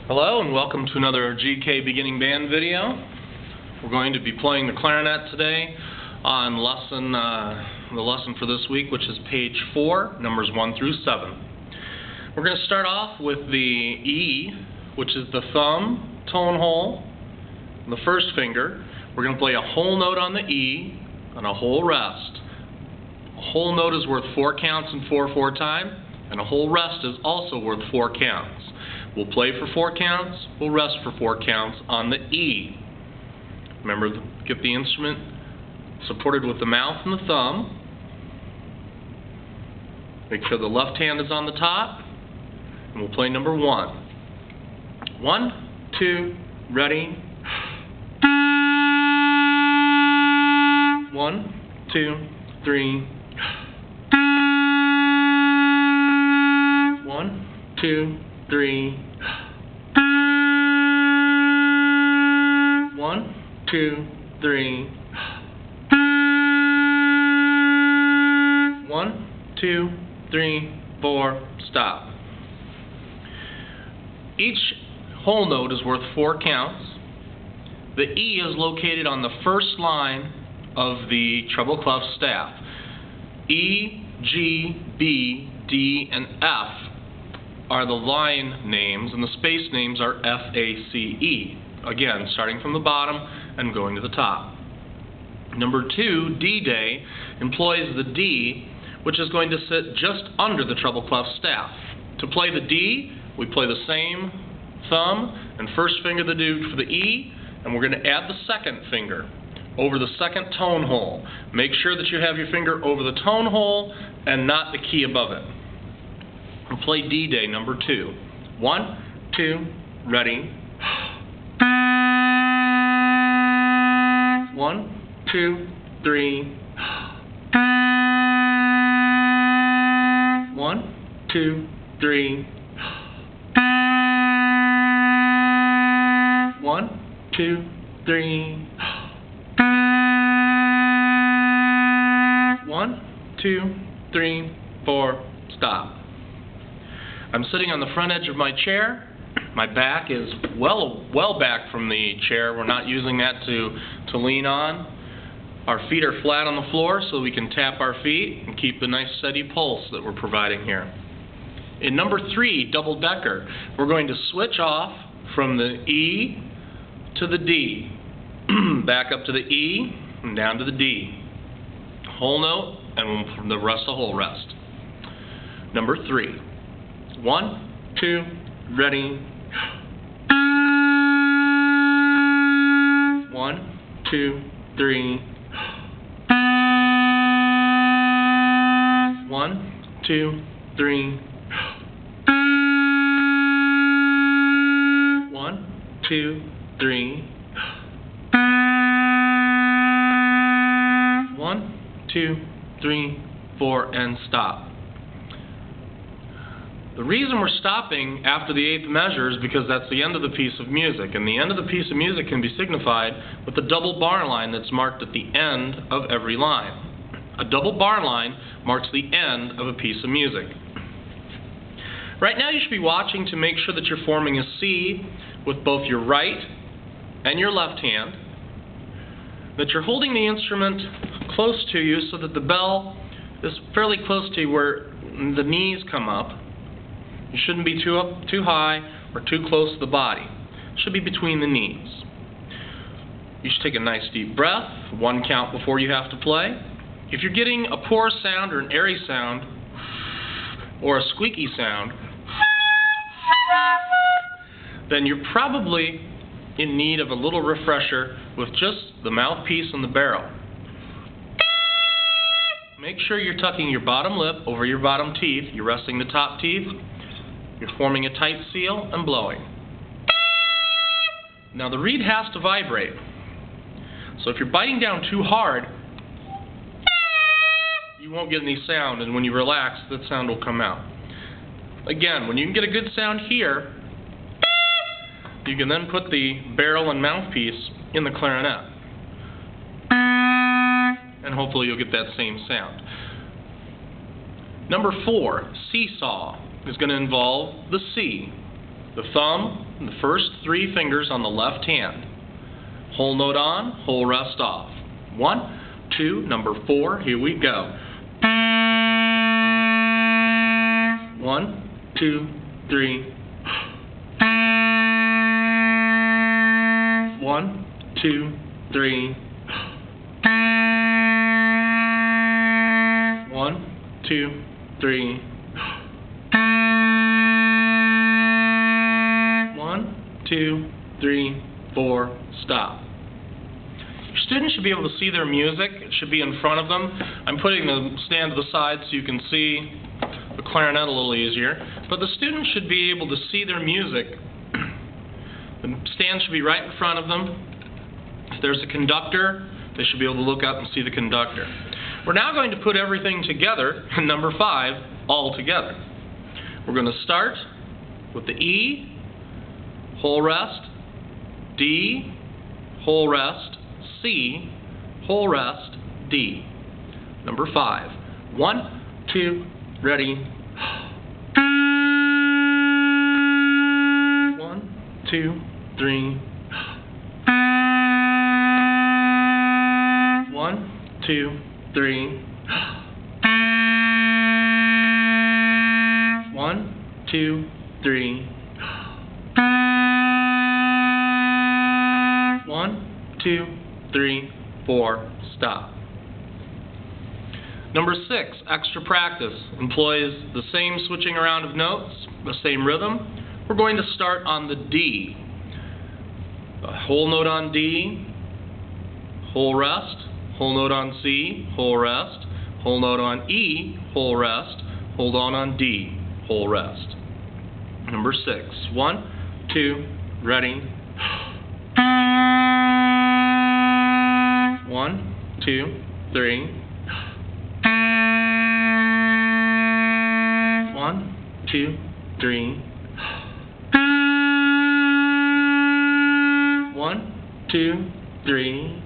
Hello and welcome to another GK beginning band video. We're going to be playing the clarinet today on the lesson for this week, which is page 4, numbers 1 through 7. We're going to start off with the E, which is the thumb tone hole, the first finger. We're going to play a whole note on the E and a whole rest. A whole note is worth 4 counts in 4/4 time, and a whole rest is also worth 4 counts. We'll play for 4 counts, we'll rest for 4 counts on the E. Remember, get the instrument supported with the mouth and the thumb. Make sure the left hand is on the top, and we'll play number 1. 1, 2, ready. 1, 2, 3. 1, 2, 3. 1, 2, 3. 1, 2, 3, 4. Stop. Each whole note is worth 4 counts. The E is located on the first line of the treble clef staff. E, G, B, D, and F are the line names, and the space names are F, A, C, E. Again, starting from the bottom and going to the top. Number 2, D-Day, employs the D, which is going to sit just under the treble clef staff. To play the D, we play the same thumb and first finger that we do for the E, and we're going to add the second finger over the second tone hole. Make sure that you have your finger over the tone hole and not the key above it. We'll play D-Day, number 2. 1, 2, ready. 1, 2, 3. 1, 2, 3. 1, 2, 3. 1, 2, 3, 4. Stop. I'm sitting on the front edge of my chair. My back is well back from the chair. We're not using that to lean on. Our feet are flat on the floor so we can tap our feet and keep the nice steady pulse that we're providing here. In number 3, double decker, we're going to switch off from the E to the D. Back up to the E and down to the D. Whole note, and from the rest a whole rest. Number 3. 1, 2, ready. 1, 2, 3. 1, 2, 3. 1, 2, 3. 1, 2, 3, 4, and stop. The reason we're stopping after the 8th measure is because that's the end of the piece of music, and the end of the piece of music can be signified with a double bar line that's marked at the end of every line. A double bar line marks the end of a piece of music. Right now you should be watching to make sure that you're forming a C with both your right and your left hand, that you're holding the instrument close to you so that the bell is fairly close to where the knees come up. You shouldn't be too high or too close to the body. It should be between the knees. You should take a nice deep breath, 1 count before you have to play. If you're getting a poor sound or an airy sound or a squeaky sound, then you're probably in need of a little refresher with just the mouthpiece and the barrel. Make sure you're tucking your bottom lip over your bottom teeth. You're resting the top teeth. You're forming a tight seal and blowing. Now the reed has to vibrate. So if you're biting down too hard, you won't get any sound, and when you relax, that sound will come out. Again, when you can get a good sound here, you can then put the barrel and mouthpiece in the clarinet. And hopefully you'll get that same sound. Number 4, seesaw, is going to involve the C. the thumb and the first 3 fingers on the left hand. Whole note on, whole rest off. 1, 2, number 4, here we go. 1, 2, 3. 1, 2, 3. 1, 2, 3. 1, 2, 3, 4, stop. Your students should be able to see their music. It should be in front of them. I'm putting the stand to the side so you can see the clarinet a little easier. But the students should be able to see their music. The stand should be right in front of them. If there's a conductor, they should be able to look up and see the conductor. We're now going to put everything together in number 5 all together. We're going to start with the E, whole rest, D, whole rest, C, whole rest, D. Number 5. 1, 2, ready. 1, 2, 3. 1, 2, 3. 1, 2, 3. 1, 2, 3, 4, stop. Number 6, extra practice, employs the same switching around of notes, the same rhythm. We're going to start on the D. A whole note on D, whole rest, whole note on C, whole rest, whole note on E, whole rest, hold on D, whole rest. Number 6, 1, 2, ready. 1, 2, 3. 1, 2, 3. 1, 2, 3.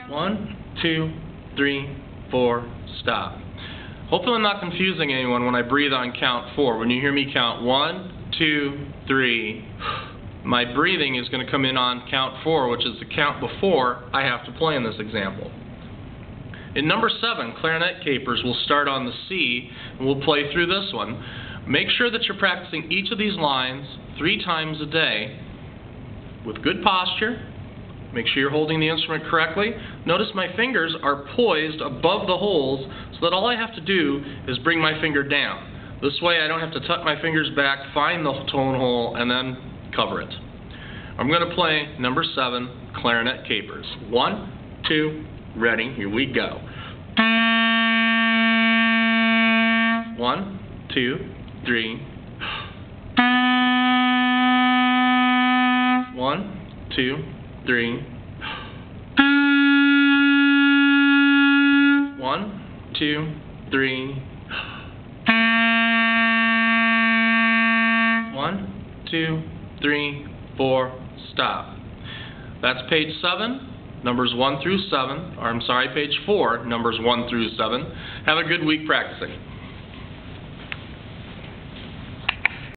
1, 2, 3, 4, stop. Hopefully I'm not confusing anyone when I breathe on count 4. When you hear me count 1, 2, 3, my breathing is going to come in on count 4, which is the count before I have to play in this example. In number 7, clarinet capers, we'll start on the C, and we'll play through this one. Make sure that you're practicing each of these lines 3 times a day with good posture. Make sure you're holding the instrument correctly. Notice my fingers are poised above the holes so that all I have to do is bring my finger down. This way I don't have to tuck my fingers back, find the tone hole, and then cover it. I'm going to play number 7, clarinet capers. 1, 2, ready, here we go. 1, 2, 3. 1, 2, 3. 1, 2, 3. 1, 2, 3, 4, stop. That's page 7. Numbers 1 through 7, or I'm sorry, page 4, numbers 1 through 7. Have a good week practicing.